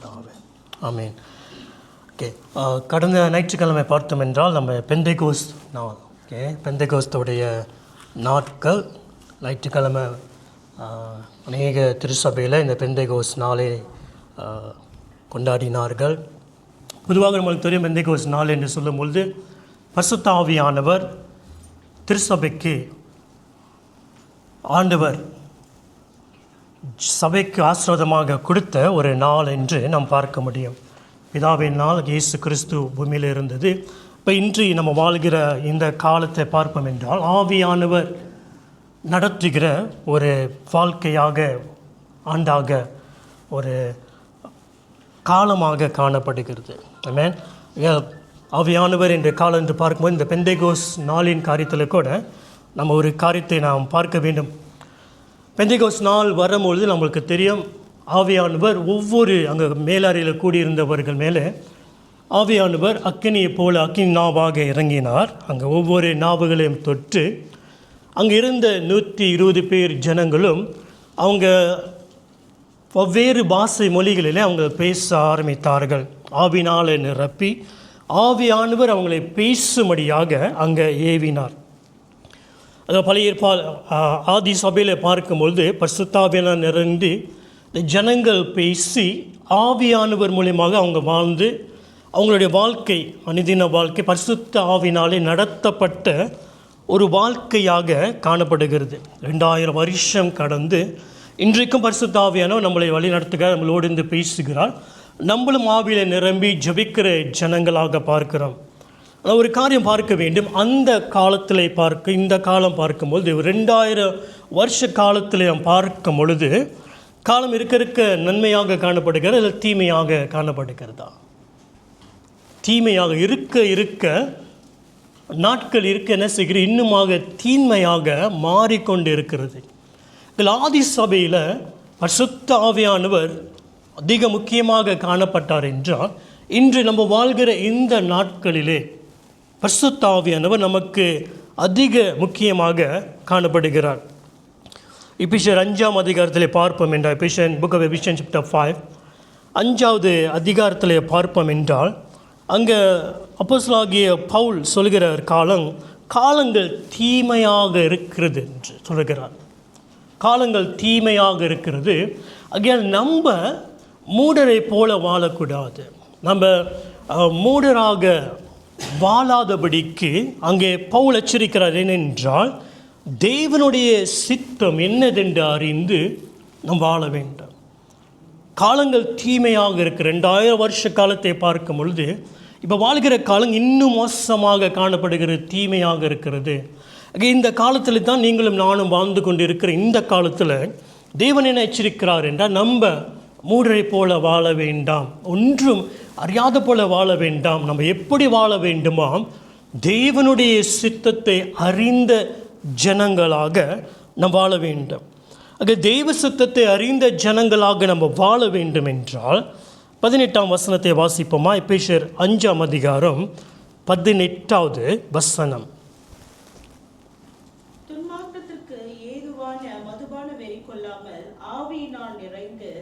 பிதாவே. ஆமீன். ஓகே, கடந்த ஞாயிற்றுக்கிழமை பார்த்தோம் என்றால் நம்ம பெந்தைகோஸ்த் நாள். ஓகே, பெந்தைகோஸ்துடைய நாட்கள் ஞாயிற்றுக்கிழமை அநேக திருச்சபையில் இந்த பெந்தைகோஸ்த் நாளை கொண்டாடினார்கள். பொதுவாக நம்மளுக்கு தெரியும், பெந்தைகோஸ்த் நாள் என்று சொல்லும்பொழுது பரிசுத்த ஆவியானவர் திருச்சபைக்கு ஆண்டவர் சபைக்கு ஆசீர்வாதமாக கொடுத்த ஒரு நாள் என்று நாம் பார்க்க முடியும். பிதாவின் நாள் இயேசு கிறிஸ்து பூமியில் இருந்தது. இப்போ இன்று நம்ம வாழ்கிற இந்த காலத்தை பார்ப்போம் என்றால் ஆவியானவர் நடத்துகிற ஒரு வாழ்க்கையாக, ஆண்டாக, ஒரு காலமாக காணப்படுகிறது. ஆமென். ஆவியானவர் என்ற காலம் என்று பார்க்கும்போது இந்த பெந்தைகோஸ்த் நாளின் காரியத்தில் கூட நம்ம ஒரு காரியத்தை நாம் பார்க்க வேண்டும். பெந்தைகோஸ்த் நாள் வரும்பொழுது நம்மளுக்கு தெரியும், ஆவியானவர் ஒவ்வொரு அங்கே மேலாறையில் கூடியிருந்தவர்கள் மேலே ஆவியானவர் அக்கினியை போல அக்கினி நாவாக இறங்கினார். அங்கே ஒவ்வொரு நாவுகளையும் தொட்டு அங்கே இருந்த 120 பேர் ஜனங்களும் அவங்க வெவ்வேறு பாஷை மொழிகளிலே அவங்க பேச ஆரம்பித்தார்கள். ஆவினால் நிரப்பி ஆவியானவர் அவங்களை பேசும்படியாக அங்கே ஏவினார். அதை பழைய ஆதி சபையில் பார்க்கும்பொழுது பரிசுத்தாவியானவர் நிறைந்து ஜனங்கள் பேசி ஆவியானவர் மூலியமாக அவங்க வாழ்ந்து அவங்களுடைய வாழ்க்கை, அனுதின வாழ்க்கை பரிசுத்த ஆவினாலே நடத்தப்பட்ட ஒரு வாழ்க்கையாக காணப்படுகிறது. 2000 வருஷம் கடந்து இன்றைக்கும் பரிசுத்த ஆவியானவர் நம்மளை வழி நடத்துகிறார், நம்மளோடு இருந்து பேசுகிறார். நம்மளும் ஆவியில் நிரம்பி ஜெபிக்கிற ஜனங்களாக பார்க்கிறோம். ஒரு காரியம் பார்க்க வேண்டும், அந்த காலத்தில் பார்க்க இந்த காலம் பார்க்கும்போது 2000 வருஷ காலத்தில் நாம் பார்க்கும் பொழுது காலம் இருக்க இருக்க நன்மையாக காணப்படுகிறது, இல்லை தீமையாக காணப்படுகிறதா? தீமையாக இருக்க இருக்க நாட்கள் இருக்க என்ன செய்கிற இன்னுமாக தீமையாக மாறிக்கொண்டு இருக்கிறது. இதில் ஆதி சபையில் பரிசுத்த ஆவியானவர் அதிக முக்கியமாக காணப்பட்டார் என்றால், இன்று நம்ம வாழ்கிற இந்த நாட்களிலே பரிசுத்த ஆவியானவர் நமக்கு அதிக முக்கியமாக காணப்படுகிறார். எபேசியர் 5ஆம் அதிகாரத்தில் பார்ப்போம் என்றால், Ephesian book of Ephesian chapter 5 5வது அதிகாரத்தில் பார்ப்போம் என்றால், அங்கே அப்போஸ்தலனாகிய பவுல் சொல்கிற காலங்கள் தீமையாக இருக்கிறது என்று சொல்கிறார். காலங்கள் தீமையாக இருக்கிறது. ஆகையால் நம்ம மூடரை போல வாழக்கூடாது. நம்ம மூடராக வாழாதபடிக்கு அங்கே பவுல் எச்சரிக்கிறார். ஏனென்றால் தேவனுடைய சித்தம் என்னதென்று அறிந்து நாம் வாழ வேண்டும். காலங்கள் தீமையாக இருக்கிற 2000 வருஷ காலத்தை பார்க்கும் பொழுது இப்போ வாழ்கிற காலம் இன்னும் மோசமாக காணப்படுகிறது, தீமையாக இருக்கிறது. இந்த காலத்தில் தான் நீங்களும் நானும் வாழ்ந்து கொண்டு இருக்கிற இந்த காலத்தில் தேவன் என்ன எச்சரிக்கிறார் என்றால், நம்ம மூடரை போல வாழ வேண்டாம், ஒன்றும் அறியாத போல வாழ வேண்டாம். நம்ம எப்படி வாழ வேண்டுமா? தேவனுடைய சித்தத்தை அறிந்த ஜனங்களாக நாம் வாழ வேண்டும். ஆக தெய்வ சித்தத்தை அறிந்த ஜனங்களாக நம்ம வாழ வேண்டும் என்றால் 18ஆம் வசனத்தை வாசிப்போமா? எபேசியர் 5ஆம் அதிகாரம் 18வது வசனம். துன்மார்க்கத்திற்கு ஏதுவான மதுபான வெறி கொள்ளாமல் ஆவியினால் நிறைந்து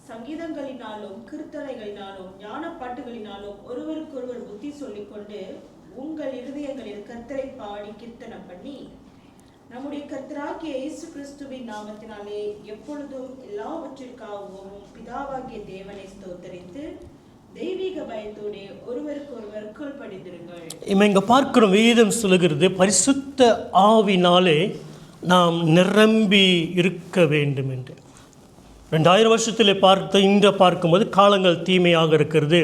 சங்கீதங்களினாலும் கீர்த்தனைகளினாலும் ஞானப்பாட்டுகளினாலும் ஒருவருக்கொருவர் புத்தி சொல்லிக்கொண்டு உங்கள் இருதயங்களில் கர்த்தரை பாடி கீர்த்தனம் பண்ணி நம்முடைய கர்த்தராகிய இயேசு கிறிஸ்துவின் நாமத்தினாலே எப்பொழுதும் எல்லாவற்றிற்காகவும் பிதாவாகிய தேவனை ஸ்தோத்தரித்து தெய்வீக பயத்தோடு ஒருவருக்கொருவர் கீழ்ப்படிந்திருங்கள். இங்கே பார்க்கிறோம், வேதம் சொல்லுகிறது பரிசுத்த ஆவினாலே நாம் நிரம்பி இருக்க வேண்டும் என்று. 2000 வருஷத்தில் இன்று பார்க்கும்போது காலங்கள் தீமையாக இருக்கிறது.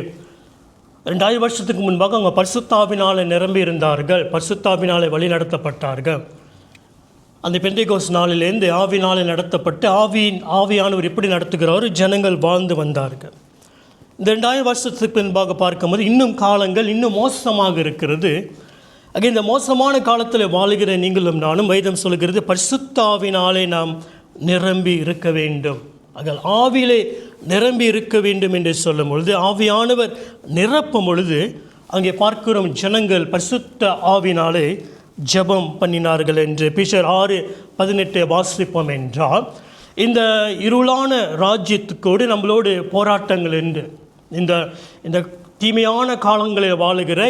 2000 வருஷத்துக்கு முன்பாக அவங்க பரிசுத்தாவினாலே நிரம்பி இருந்தார்கள், பரிசுத்தாவினாலே வழி நடத்தப்பட்டார்கள். அந்த பெந்தைகோஸ்த் நாளிலேருந்து ஆவினாலே நடத்தப்பட்டு ஆவியானவர் எப்படி நடத்துகிறார், ஜனங்கள் வாழ்ந்து வந்தார்கள். இந்த 2000 வருஷத்துக்கு பின்பாக பார்க்கும்போது இன்னும் காலங்கள் இன்னும் மோசமாக இருக்கிறது. இந்த மோசமான காலத்தில் வாழுகிற நீங்களும் நானும் வேதம் சொல்கிறது பரிசுத்த ஆவினாலே நாம் நிரம்பி இருக்க வேண்டும். ஆவியிலே நிரம்பி இருக்க வேண்டும் என்று சொல்லும் பொழுது ஆவியானவர் நிரப்பும் பொழுது அங்கே பார்க்கிறோம் ஜனங்கள் பரிசுத்த ஆவினாலே ஜெபம் பண்ணினார்கள் என்று எபேசியர் 6:18 வாசிப்போம் என்றால், இந்த இருளான ராஜ்யத்துக்கோடு நம்மளோடு போராட்டங்கள் உண்டு. இந்த இந்த தீமையான காலங்களில் வாழுகிற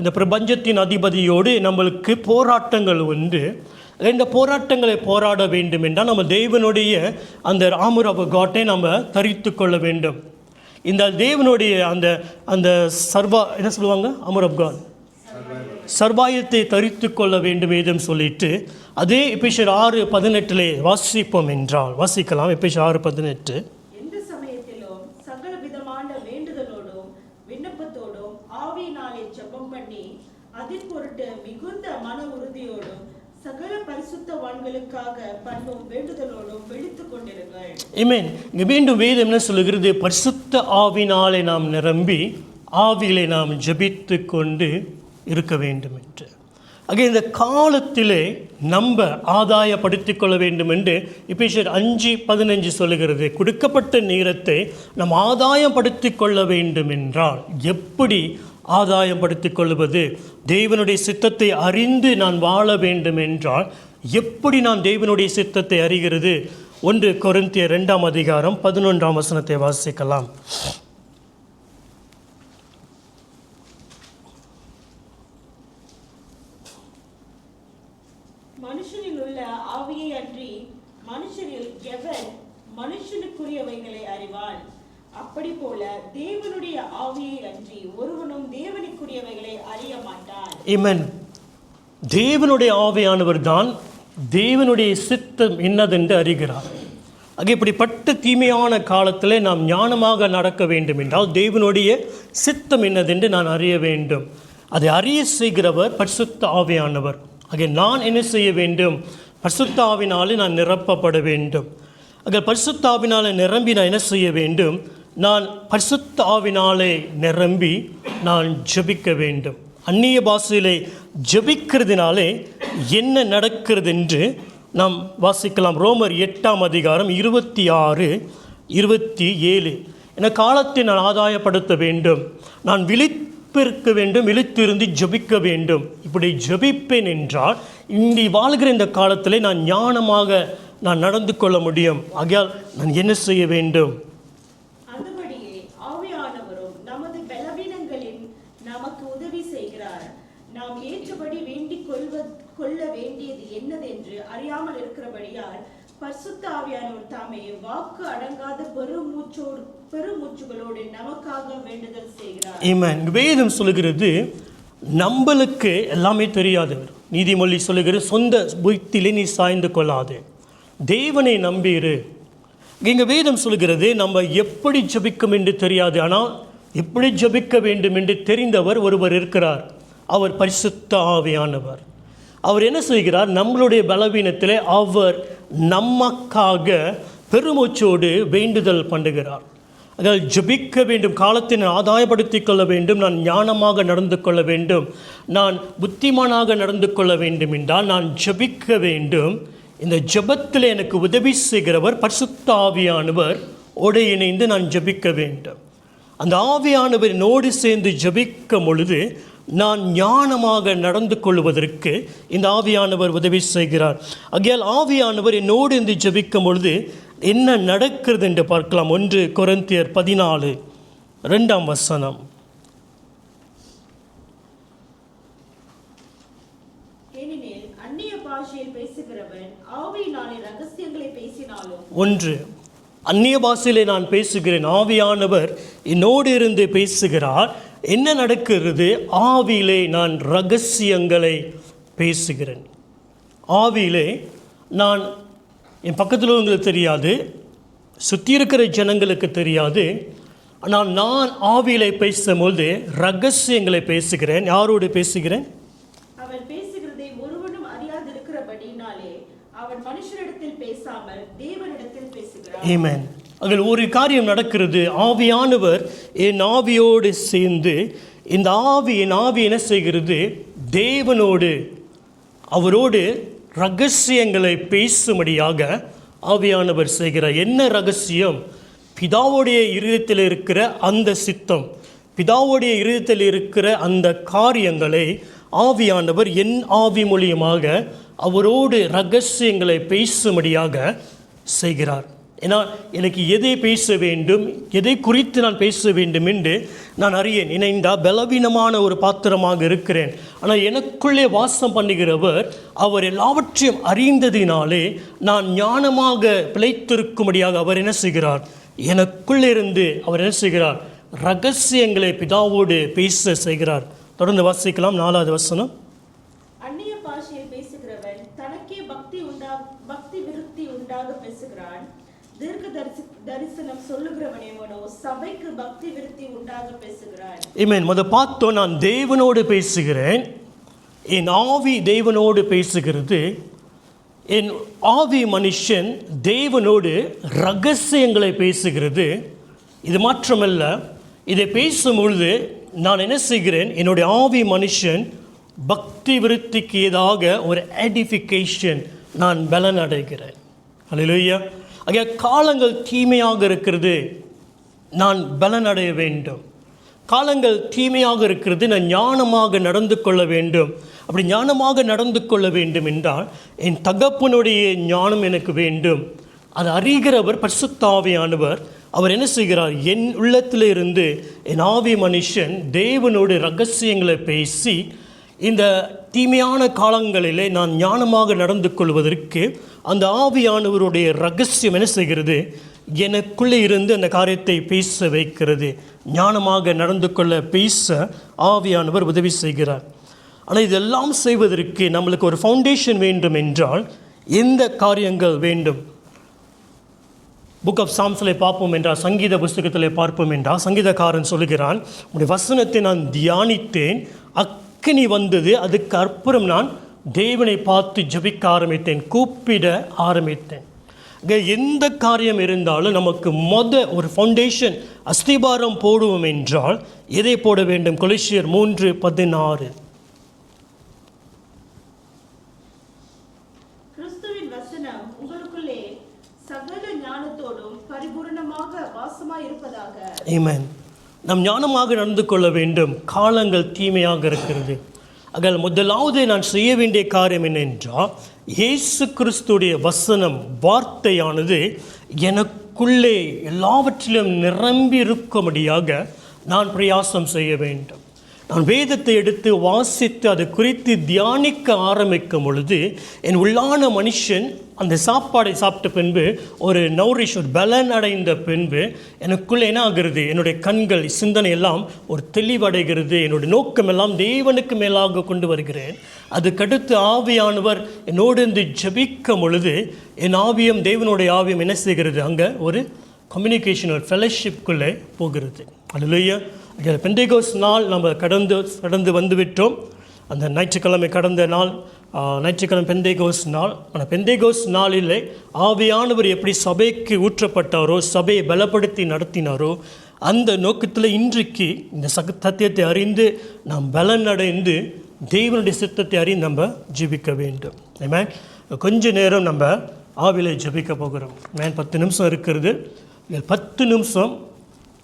இந்த பிரபஞ்சத்தின் அதிபதியோடு நம்மளுக்கு போராட்டங்கள் உண்டு. இந்த போராட்டங்களை போராட வேண்டும் என்றால் நம்ம தேவனுடைய அந்த ஆர்மர் ஆஃப் காட்டை நம்ம தரித்து கொள்ள வேண்டும். இந்த தேவனுடைய அந்த அந்த என்ன சொல்லுவாங்க, ஆர்மர் ஆஃப் காட், சர்வாயுதத்தை தரித்து கொள்ள வேண்டும் ஏதும் சொல்லிட்டு அதே எபேசியர் 6:18 வாசிப்போம் என்றால் வாசிக்கலாம். எபேசியர் 6:18. எந்த சமயத்திலும் சகல விதமான வேண்டுதலோடும் விண்ணப்பத்தோடும் ஆவியினாலே ஜெபம் பண்ணி அதில் பொருட்டு மிகுந்த மன உறுதியோடும் சகல பரிசுத்தவான்களுக்காக பண்ணும் வேண்டுதலோடும் விழித்துக் கொண்டிருங்கள். ஆமென். இங்கே மீண்டும் வேதம் என்ன சொல்லுகிறது? பரிசுத்த ஆவியினாலே நாம் நிரம்பி ஆவியிலே நாம் ஜெபித்து கொண்டு இருக்க வேண்டும் என்று. ஆக இந்த காலத்திலே நம்ம ஆதாயப்படுத்திக் கொள்ள வேண்டும் என்று எபேசியர் 5:15 சொல்லுகிறது. கொடுக்கப்பட்ட நேரத்தை நாம் ஆதாயப்படுத்திக் கொள்ள வேண்டும் என்றால் எப்படி ஆதாயப்படுத்திக் கொள்வது? தேவனுடைய சித்தத்தை அறிந்து நான் வாழ வேண்டும் என்றால் எப்படி நான் தேவனுடைய சித்தத்தை அறிகிறது? 1 கொரிந்தியர் 2:11 வாசிக்கலாம். மனுஷனில் உள்ள ஆவியை அன்றி மனுஷரில் எவன் மனுஷனுக்குரியவைகளை அறிவான்? அப்படி போல தேவனுடைய ஆவியை அன்றி ஒருவனும் தேவனுக்குரியவைகளை அறிய மாட்டான். ஆமென். தேவனுடைய ஆவியானவர் தான் தேவனுடைய சித்தம் என்னதென்று அறிகிறார். ஆக இப்படிப்பட்ட தீமையான காலத்தில் நாம் ஞானமாக நடக்க வேண்டும் என்றால் தேவனுடைய சித்தம் என்னதென்று நான் அறிய வேண்டும். அதை அறிய செய்கிறவர் பரிசுத்த ஆவியானவர். ஆக நான் என்ன செய்ய வேண்டும்? பரிசுத்த ஆவினாலே நான் நிரப்பப்பட வேண்டும். ஆக பரிசுத்த ஆவினாலே நிரம்பி நான் என்ன செய்ய வேண்டும்? நான் பரிசுத்த ஆவினாலே நிரம்பி நான் ஜெபிக்க வேண்டும். அந்நிய பாஷையிலே ஜெபிக்கிறதுனாலே என்ன நடக்கிறது என்று நாம் வாசிக்கலாம். ரோமர் 8:26-27. என காலத்தை நான் ஆதாயப்படுத்த வேண்டும், நான் விழிப்பிருக்க வேண்டும், விழித்திருந்து ஜெபிக்க வேண்டும். இப்படி ஜெபிப்பேன் என்றால் இங்கே வாழ்கிற இந்த காலத்திலே நான் ஞானமாக நான் நடந்து கொள்ள முடியும். ஆகையால் நான் என்ன செய்ய வேண்டும்? அதுபடியே ஆவியானவரும் நமது பலவீனங்களில் நமக்கு உதவி செய்கிறார். நாம் ஏற்றபடி வேண்டிக் கொள்ள வேண்டியது என்னதென்று அறியாமல் இருக்கிறபடியால் பரிசுத்த ஆவியானவர் தாமே வாக்கு அடங்காத பெருமூச்சுகளோடு நமக்காக வேண்டுதல் செய்கிறார். ஆமென். வேதம் சொல்லுகிறது நம்மளுக்கு எல்லாமே தெரியாது. நீதிமொழி சொல்லுகிறது சொந்த புத்தியிலே நீ சாய்ந்து கொள்ளாதே, தேவனை நம்பியிரு. இங்கே வேதம் சொல்கிறது நம்ம எப்படி ஜெபிக்கும் என்று தெரியாது, ஆனால் எப்படி ஜெபிக்க வேண்டும் என்று தெரிந்தவர் ஒருவர் இருக்கிறார். அவர் பரிசுத்த ஆவியானவர். அவர் என்ன செய்கிறார்? நம்மளுடைய பலவீனத்திலே அவர் நமக்காக பெருமூச்சோடு வேண்டுதல் பண்ணுகிறார். அதாவது ஜெபிக்க வேண்டும், காலத்தை நான் ஆதாயப்படுத்திக் கொள்ள வேண்டும், நான் ஞானமாக நடந்து கொள்ள வேண்டும், நான் புத்திமானாக நடந்து கொள்ள வேண்டும் என்றால் நான் ஜெபிக்க வேண்டும். இந்த ஜெபத்தில் எனக்கு உதவி செய்கிறவர் பரிசுத்த ஆவியானவர் ஓடு இணைந்து நான் ஜெபிக்க வேண்டும். அந்த ஆவியானவரினோடு சேர்ந்து ஜெபிக்கும் பொழுது நான் ஞானமாக நடந்து கொள்வதற்கு இந்த ஆவியானவர் உதவி செய்கிறார். ஆகையால் ஆவியானவர் என்னோடு இருந்து ஜெபிக்கும் பொழுது என்ன நடக்கிறது என்று பார்க்கலாம். 1 கொரிந்தியர் 14:2. ஏனெனில் அந்நிய பாஷையில் பேசுகிறவன் ஆவியினாலே ரகசியங்களை பேசினாலும் 1 அந்நிய பாஷையிலே நான் பேசுகிறேன், ஆவியானவர் என்னோடு இருந்து பேசுகிறார். என்ன நடக்கிறது? ஆவியிலே நான் ரகசியங்களை பேசுகிறேன். ஆவியிலே நான் என் பக்கத்தில் உங்களுக்கு தெரியாது, சுற்றி இருக்கிற ஜனங்களுக்கு தெரியாது, ஆனால் நான் ஆவியிலே பேசும்போது ரகசியங்களை பேசுகிறேன். யாரோடு பேசுகிறேன்? அவன் பேசுகிறதை ஒருவனும் அறியாதிருக்கிறபடினாலே அவன் மனுஷரிடத்தில் பேசாமல் தேவனிடத்தில் பேசுகிறான். ஆமென். அதில் ஒரு காரியம் நடக்கிறது. ஆவியானவர் என் ஆவியோடு சேர்ந்து இந்த என் ஆவி என்ன செய்கிறது? தேவனோடு அவரோடு ரகசியங்களை பேசும்படியாக ஆவியானவர் செய்கிறார். என்ன ரகசியம்? பிதாவுடைய இருதயத்தில் இருக்கிற அந்த சித்தம், பிதாவுடைய இருதயத்தில் இருக்கிற அந்த காரியங்களை ஆவியானவர் என் ஆவி மூலியமாக அவரோடு ரகசியங்களை பேசும்படியாக செய்கிறார். ஏன்னா எனக்கு எதை பேச வேண்டும், எதை குறித்து நான் பேச வேண்டும் என்று நான் அறியேன். ஏனென்றா பலவீனமான ஒரு பாத்திரமாக இருக்கிறேன். ஆனால் எனக்குள்ளே வாசம் பண்ணுகிறவர் அவர் எல்லாவற்றையும் அறிந்ததினாலே நான் ஞானமாக பிழைத்திருக்கும்படியாக அவர் என்ன செய்கிறார், எனக்குள்ளிருந்து அவர் என்ன செய்கிறார், ரகசியங்களை பிதாவோடு பேச செய்கிறார். தொடர்ந்து வாசிக்கலாம் 4வது வசனம். அந்நிய பாஷையில் பேசுகிறவன் தனக்கே பக்தி விருத்தி உண்டாக பேசுகிறான். தீர்க்க தரிசனம் சொல்லுகிறவனேவனோ சபைக்கு பக்தி விருத்தி உண்டாக பேசுகிறான். ஆமென். பார்த்தோம், நான் தேவனோடு பேசுகிறேன், என் ஆவி தேவனோடு பேசுகிறது. என் ஆவி மனுஷன் தேவனோடு ரகசியங்களை பேசுகிறது. இது மாற்றமல்ல, இதை பேசும் பொழுது நான் என்ன செய்கிறேன், என்னுடைய ஆவி மனுஷன் பக்தி விருத்திக்கு ஏதாக ஒரு எடிஃபிகேஷன் நான் பலன் அடைகிறேன். அல்லேலூயா. ஆகிய காலங்கள் தீமையாக இருக்கிறது, நான் பலன் அடைய வேண்டும். காலங்கள் தீமையாக இருக்கிறது, நான் ஞானமாக நடந்து கொள்ள வேண்டும். அப்படி ஞானமாக நடந்து கொள்ள வேண்டும் என்றால் என் தகப்பனுடைய ஞானம் எனக்கு வேண்டும். அது அறிகிறவர் பரிசுத்த ஆவியானவர். அவர் என்ன செய்கிறார், என் உள்ளத்தில் இருந்து என் ஆவி மனுஷன் தேவனோடு ரகசியங்களை பேசி இந்த தீமையான காலங்களிலே நான் ஞானமாக நடந்து கொள்வதற்கு அந்த ஆவியானவருடைய ரகசியம் என்ன செய்கிறது, எனக்குள்ளே இருந்து அந்த காரியத்தை பேச வைக்கிறது. ஞானமாக நடந்து கொள்ள பேச ஆவியானவர் உதவி செய்கிறார். ஆனால் இதெல்லாம் செய்வதற்கு நம்மளுக்கு ஒரு ஃபவுண்டேஷன் வேண்டும் என்றால் எந்த காரியங்கள் வேண்டும்? புக் ஆஃப் சாம்ஸில் பார்ப்போம் என்றால், சங்கீத புஸ்தகத்தில் பார்ப்போம் என்றால், சங்கீதக்காரன் சொல்லுகிறான், உடைய வசனத்தை நான் தியானித்தேன், அக்கினி வந்தது, அதுக்கு அப்புறம் நான் தேவனை பார்த்து ஜெபிக்க ஆரம்பித்தேன், கூப்பிட ஆரம்பித்தேன். எந்த காரியம் இருந்தாலும் நமக்கு ஒரு ஃபவுண்டேஷன் அஸ்திபாரம் போடுவோம் என்றால் எதை போட வேண்டும்? கொலோசியர் 3:16. கிறிஸ்துவின் வசனம் உங்களுக்குள்ளே சகல ஞானத்தோடும் பரிபூரணமாக வாசமாய் இருப்பதாக. ஆமென். நாம் ஞானமாக நடந்து கொள்ள வேண்டும். காலங்கள் தீமையாக இருக்கிறது. ஆக முதலாவது நான் செய்ய வேண்டிய காரியம் என்னென்றால், இயேசு கிறிஸ்துடைய வசனம் வார்த்தையானது எனக்குள்ளே எல்லாவற்றிலும் நிரம்பி இருக்கும்படியாக நான் பிரயாசம் செய்ய வேண்டும். நான் வேதத்தை எடுத்து வாசித்து அது குறித்து தியானிக்க ஆரம்பிக்கும் பொழுது என் உள்ளான மனுஷன் அந்த சாப்பாடை சாப்பிட்ட பின்பு ஒரு பலன் அடைந்த பின்பு எனக்குள்ளே என்ன ஆகிறது, என்னுடைய கண்கள் சிந்தனை எல்லாம் ஒரு தெளிவடைகிறது. என்னுடைய நோக்கம் எல்லாம் தேவனுக்கு மேலாக கொண்டு வருகிறேன். அதுக்கடுத்து ஆவியானவர் என்னோடு இருந்து ஜெபிக்கும் பொழுது என் ஆவியம் தேவனுடைய ஆவியம் என்ன செய்கிறது, அங்கே ஒரு கம்யூனிகேஷன், ஒரு ஃபெலோஷிப்குள்ளே போகிறது. அல்லேலூயா. பெந்தேகோஸ்து நாள் நம்ம கடந்து வந்துவிட்டோம். அந்த ஞாயிற்றுக்கிழமை கடந்த நாள் ஞாயிற்றுக்கிழமை பெந்தேகோஸ்து நாள். ஆனால் பெந்தேகோஸ்து நாளிலே ஆவியானவர் எப்படி சபைக்கு ஊற்றப்பட்டாரோ, சபையை பலப்படுத்தி நடத்தினாரோ, அந்த நோக்கத்தில் இன்றைக்கு இந்த சத்தியத்தை அறிந்து நாம் பலன் அடைந்து தேவனுடைய சித்தத்தை அறிந்து நம்ம ஜெபிக்க வேண்டும். ஆமென். கொஞ்ச நேரம் நம்ம ஆவிலே ஜெபிக்க போகிறோம். 10 நிமிஷம் இருக்கிறது. 10 நிமிஷம்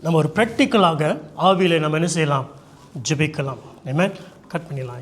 நம்ம ஒரு ப்ராக்டிக்கலாக ஆவியில் நம்ம என்ன செய்யலாம், ஜெபிக்கலாம். ஆமென். கட் பண்ணிடலாம்.